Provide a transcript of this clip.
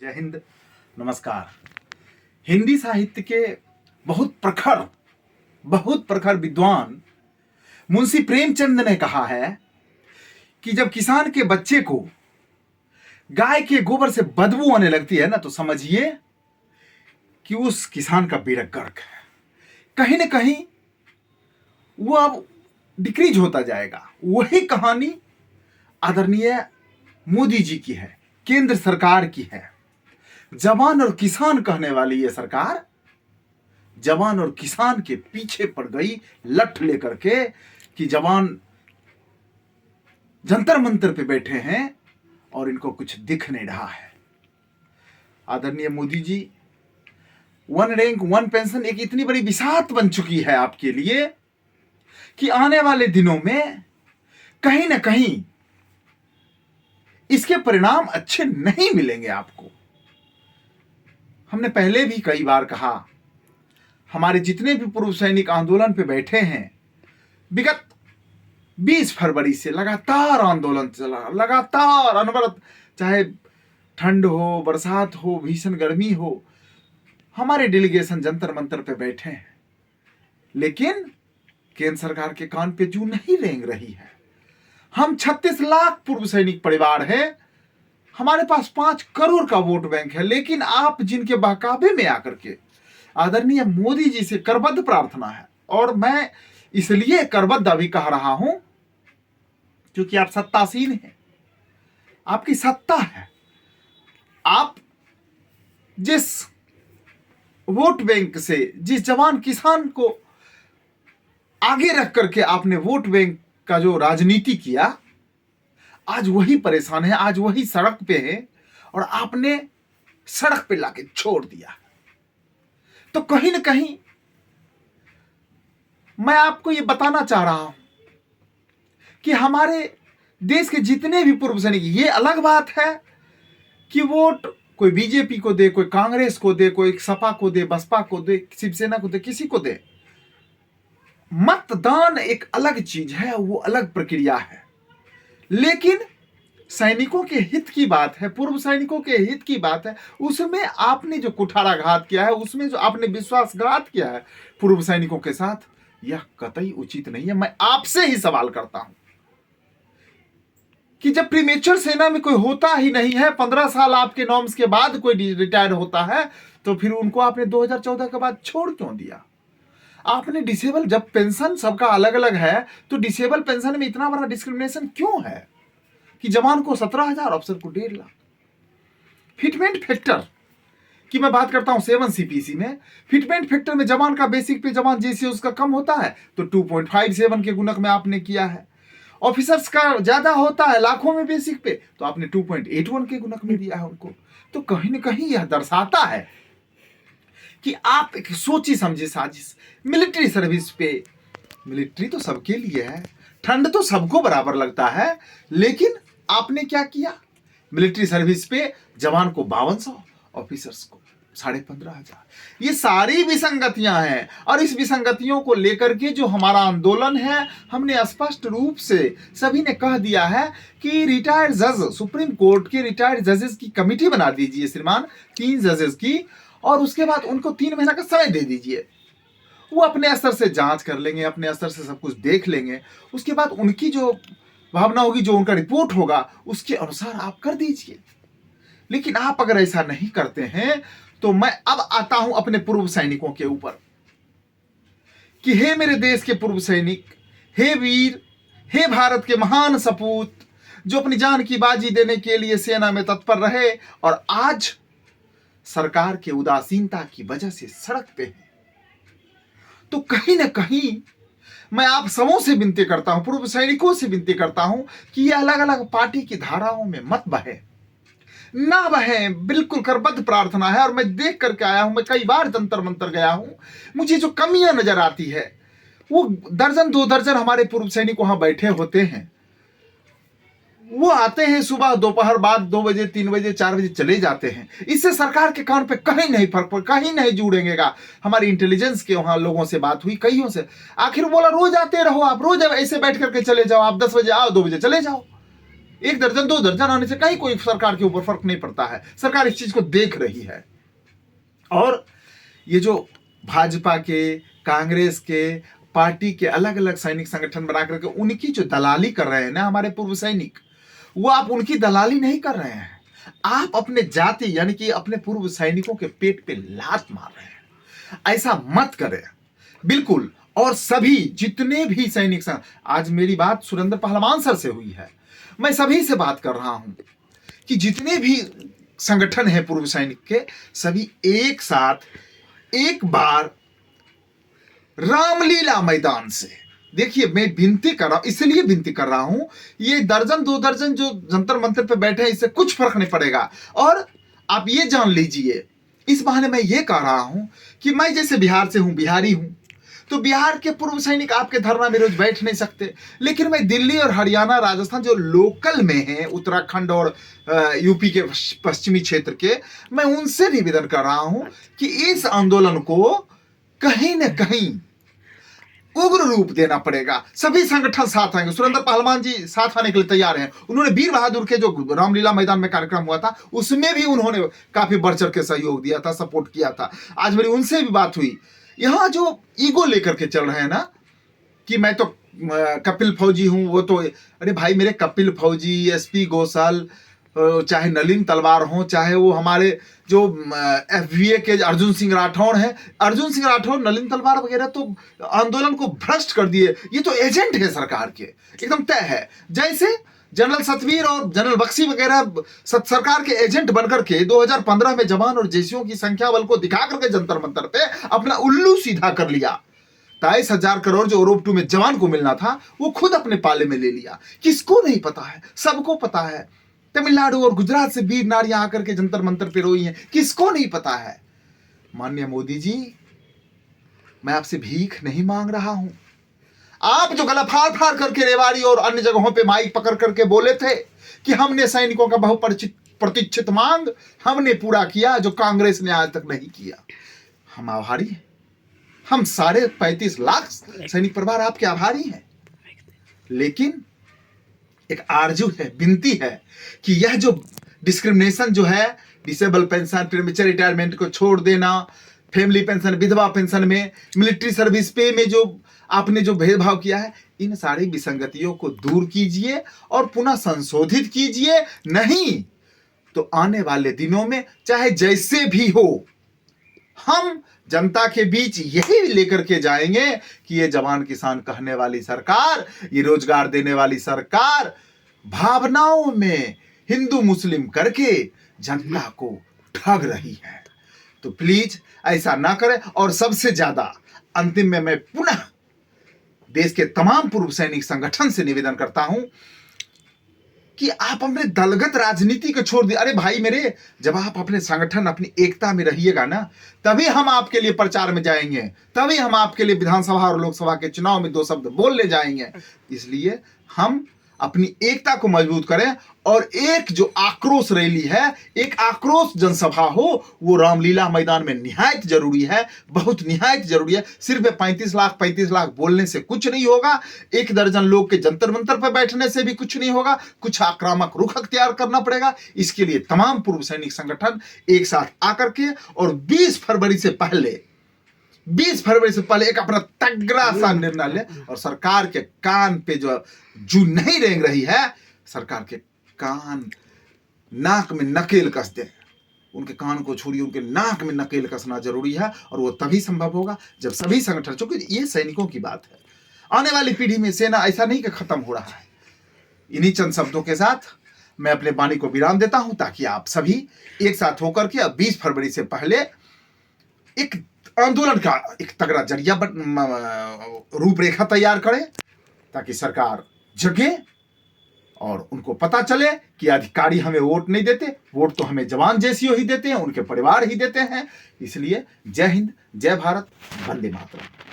जय हिंद, नमस्कार। हिंदी साहित्य के बहुत प्रखर विद्वान मुंशी प्रेमचंद ने कहा है कि जब किसान के बच्चे को गाय के गोबर से बदबू आने लगती है ना, तो समझिए कि उस किसान का बेड़ा गर्क है। कहीं ना कहीं वो अब डिक्रीज होता जाएगा। वही कहानी आदरणीय मोदी जी की है, केंद्र सरकार की है। जवान और किसान कहने वाली ये सरकार जवान और किसान के पीछे पड़ गई लठ लेकर के कि जवान जंतर मंतर पे बैठे हैं और इनको कुछ दिख नहीं रहा है। आदरणीय Modi ji, one rank one pension एक इतनी बड़ी बिसात बन चुकी है आपके लिए कि आने वाले दिनों में कहीं ना कहीं इसके परिणाम अच्छे नहीं मिलेंगे आपको। हमने पहले भी कई बार कहा, हमारे जितने भी पूर्व सैनिक आंदोलन पे बैठे हैं, विगत 20 फरवरी से लगातार आंदोलन चला, लगातार अनवरत, चाहे ठंड हो, बरसात हो, भीषण गर्मी हो, हमारे डेलीगेशन जंतर मंतर पे बैठे हैं, लेकिन केंद्र सरकार के कान पे जू नहीं रेंग रही है। हम 36 लाख पूर्व सैनिक परिवार हैं, हमारे पास 5 करोड़ का वोट बैंक है, लेकिन आप जिनके बहकावे में आकर के आदरणीय मोदी जी से करबद्ध प्रार्थना है, और मैं इसलिए करबद्ध अभी कह रहा हूं क्योंकि आप सत्तासीन हैं, आपकी सत्ता है। आप जिस वोट बैंक से, जिस जवान किसान को आगे रख करके आपने वोट बैंक का जो राजनीति किया, आज वही परेशान है, आज वही सड़क पे है, और आपने सड़क पे लाके छोड़ दिया। तो कहीं ना कहीं मैं आपको यह बताना चाह रहा हूं कि हमारे देश के जितने भी पूर्व सैनिक, ये अलग बात है कि वोट कोई बीजेपी को दे, कोई कांग्रेस को दे, कोई सपा को दे, बसपा को दे, शिवसेना को दे, किसी को दे, मतदान एक अलग चीज है, वो अलग प्रक्रिया है। लेकिन सैनिकों के हित की बात है, पूर्व सैनिकों के हित की बात है, उसमें आपने जो कुठाराघात किया है, उसमें जो आपने विश्वासघात किया है पूर्व सैनिकों के साथ, यह कतई उचित नहीं है। मैं आपसे ही सवाल करता हूं कि जब प्रीमेच्योर सेना में कोई होता ही नहीं है, 15 साल आपके नॉर्म्स के बाद कोई रिटायर होता है, तो फिर उनको आपने 2014 के बाद छोड़ क्यों दिया? आपने डिसेबल, जब पेंशन सबका अलग अलग है, तो डिसेबल पेंशन में इतना बड़ा डिस्क्रिमिनेशन क्यों है कि जवान को 17,000, अफसर को 1.5 लाख? फिटमेंट फैक्टर की मैं बात करता हूं 7 CPC में, फिटमेंट फैक्टर में जवान का बेसिक पे जवान जैसे उसका कम होता है तो 2.57 के गुणक में आपने किया है। ऑफिसर्स का ज्यादा होता है लाखों में बेसिक पे, तो आपने 2.81 के गुणक में दिया है उनको। तो कहीं ना कहीं यह दर्शाता है कि आप एक सोची समझी साजिश, मिलिट्री सर्विस पे, मिलिट्री तो सबके लिए है, ठंड तो सबको बराबर लगता है, लेकिन आपने क्या किया? मिलिट्री सर्विस पे जवान को 5200, ऑफिसर्स को 15,500। ये सारी विसंगतियां हैं, और इस विसंगतियों को लेकर के जो हमारा आंदोलन है, हमने स्पष्ट रूप से सभी ने कह दिया है कि रिटायर्ड जज, सुप्रीम कोर्ट के रिटायर्ड जजेस की कमिटी बना दीजिए श्रीमान, 3 जजेस की, और उसके बाद उनको 3 महीना का समय दे दीजिए। वो अपने स्तर से जांच कर लेंगे, अपने स्तर से सब कुछ देख लेंगे, उसके बाद उनकी जो भावना होगी, जो उनका रिपोर्ट होगा, उसके अनुसार आप कर दीजिए। लेकिन आप अगर ऐसा नहीं करते हैं, तो मैं अब आता हूं अपने पूर्व सैनिकों के ऊपर कि हे मेरे देश के पूर्व सैनिक, हे वीर, हे भारत के महान सपूत, जो अपनी जान की बाजी देने के लिए सेना में तत्पर रहे और आज सरकार के उदासीनता की वजह से सड़क पे है। तो कहीं ना कहीं मैं आप सबों से विनती करता हूं, पूर्व सैनिकों से विनती करता हूं कि ये अलग अलग पार्टी की धाराओं में मत बहे, ना बहे, बिल्कुल करबद्ध प्रार्थना है। और मैं देख करके आया हूं, मैं कई बार जंतर मंतर गया हूं, मुझे जो कमियां नजर आती है, वो दर्जन 2 दर्जन हमारे पूर्व सैनिक वहां बैठे होते हैं, वो आते हैं सुबह, दोपहर बाद 2 बजे, 3 बजे, 4 बजे चले जाते हैं। इससे सरकार के कान पे कहीं नहीं फर्क पड़, कहीं नहीं जुड़ेगा। हमारी इंटेलिजेंस के वहां लोगों से बात हुई, कईयों से, आखिर बोला रोज आते रहो, आप रोज ऐसे बैठ करके चले जाओ, आप 10 बजे आओ, 2 बजे चले जाओ। 1 दर्जन 2 दर्जन आने से कहीं कोई सरकार के ऊपर फर्क नहीं पड़ता है। सरकार इस चीज को देख रही है। और ये जो भाजपा के, कांग्रेस के, पार्टी के अलग अलग सैनिक संगठन बना करके उनकी जो दलाली कर रहे हैं ना हमारे पूर्व सैनिक, वो आप उनकी दलाली नहीं कर रहे हैं, आप अपने जाति यानी कि अपने पूर्व सैनिकों के पेट पे लात मार रहे हैं। ऐसा मत करें बिल्कुल। और सभी जितने भी सैनिक संघ, आज मेरी बात सुरेंद्र पहलवान सर से हुई है, मैं सभी से बात कर रहा हूं कि जितने भी संगठन है पूर्व सैनिक के, सभी एक साथ एक बार रामलीला मैदान से, देखिए मैं विनती कर रहा हूं, इसलिए विनती कर रहा हूं, ये दर्जन 2 दर्जन जो जंतर मंतर पे बैठे हैं इससे कुछ फर्क नहीं पड़ेगा। और आप ये जान लीजिए, इस बहाने मैं ये कह रहा हूं कि मैं जैसे बिहार से हूं, बिहारी हूं, तो बिहार के पूर्व सैनिक आपके धरना में रोज बैठ नहीं सकते, लेकिन मैं दिल्ली और हरियाणा, राजस्थान जो लोकल में है, उत्तराखंड और यूपी के पश्चिमी क्षेत्र के, मैं उनसे निवेदन कर रहा हूं कि इस आंदोलन को कहीं न कहीं उग्र रूप देना पड़ेगा। सभी संगठन साथ आएंगे। सुरेंद्र पहलवान जी साथ आने के लिए तैयार हैं। उन्होंने वीर बहादुर के जो रामलीला मैदान में कार्यक्रम हुआ था उसमें भी उन्होंने काफी बढ़ चढ़ के सहयोग दिया था, सपोर्ट किया था। आज मेरी उनसे भी बात हुई। यहां जो ईगो लेकर के चल रहे हैं ना कि मैं तो कपिल फौजी हूं, वो तो, अरे भाई मेरे कपिल फौजी, एसपी घोषाल, चाहे नलिन तलवार हो, चाहे वो हमारे जो FVA के अर्जुन सिंह राठौड़ हैं, अर्जुन सिंह राठौड़, नलिन तलवार वगैरह तो आंदोलन को भ्रष्ट कर दिए। ये तो एजेंट है सरकार के, एकदम तय है। जैसे जनरल सतवीर और जनरल बख्शी वगैरह सरकार के एजेंट बनकर के 2015 में जवान और जैसियों की संख्या बल को दिखा करके जंतर मंतर पे अपना उल्लू सीधा कर लिया। 23,000 करोड़ जो ओरोप 2 में जवान को मिलना था वो खुद अपने पाले में ले लिया। किसको नहीं पता है? सबको पता है। तमिलनाडु और गुजरात से वीर नारियां आकर के जंतर मंतर पे रोई हैं, किसको नहीं पता है? माननीय मोदी जी, मैं आपसे भीख नहीं मांग रहा हूं। आप जो गला फाड़ फाड़ करके रेवाड़ी और अन्य जगहों पे माइक पकड़ करके बोले थे कि हमने सैनिकों का बहुप्रतीक्षित मांग हमने पूरा किया, जो कांग्रेस ने आज तक नहीं किया, हम आभारी हैं। हम सारे 35 लाख सैनिक परिवार आपके आभारी हैं। लेकिन एक आरजू है, विनती है कि यह जो डिस्क्रिमिनेशन जो है, डिसेबल पेंशन, प्रीमेच्योर रिटायरमेंट को छोड़ देना, फैमिली पेंशन, विधवा पेंशन में, मिलिट्री सर्विस पे में जो आपने जो भेदभाव किया है, इन सारी विसंगतियों को दूर कीजिए और पुनः संशोधित कीजिए। नहीं तो आने वाले दिनों में चाहे जैसे भी हो, हम जनता के बीच यही लेकर के जाएंगे कि ये जवान किसान कहने वाली सरकार, ये रोजगार देने वाली सरकार भावनाओं में हिंदू मुस्लिम करके जनता को ठग रही है। तो प्लीज ऐसा ना करें। और सबसे ज्यादा अंतिम में मैं पुनः देश के तमाम पूर्व सैनिक संगठन से निवेदन करता हूं कि आप अपने दलगत राजनीति को छोड़ दिए। अरे भाई मेरे, जब आप अपने संगठन, अपनी एकता में रहिएगा ना, तभी हम आपके लिए प्रचार में जाएंगे, तभी हम आपके लिए विधानसभा और लोकसभा के चुनाव में 2 शब्द बोलने जाएंगे। इसलिए हम अपनी एकता को मजबूत करें और एक जो आक्रोश रैली है, एक आक्रोश जनसभा हो, वो रामलीला मैदान में निहायत जरूरी है, बहुत निहायत जरूरी है। सिर्फ 35 लाख बोलने से कुछ नहीं होगा, 1 दर्जन लोग के जंतर मंतर पर बैठने से भी कुछ नहीं होगा। कुछ आक्रामक रुख अख्तियार करना पड़ेगा। इसके लिए तमाम पूर्व सैनिक संगठन एक साथ आकर के और 20 फरवरी से पहले एक अपना तगड़ा सा निर्णय ले और सरकार के कान पे जो नहीं रेंग रही है, सरकार के कान, नाक में नकेल कस दे। उनके कान को छोड़िए, उनके नाक में नकेल कसना जरूरी है। और वो तभी संभव होगा जब सभी संगठन, क्योंकि ये सैनिकों की बात है, आने वाली पीढ़ी में सेना ऐसा नहीं कि खत्म हो रहा है। इन्हीं चंद शब्दों के साथ मैं अपने वाणी को विराम देता हूं, ताकि आप सभी एक साथ होकर के 20 फरवरी से पहले एक आंदोलन का एक तगड़ा जरिया रूपरेखा तैयार करें, ताकि सरकार जगे और उनको पता चले कि अधिकारी हमें वोट नहीं देते, वोट तो हमें जवान जैसियों ही देते हैं, उनके परिवार ही देते हैं। इसलिए जय हिंद, जय भारत, वंदे मातरम।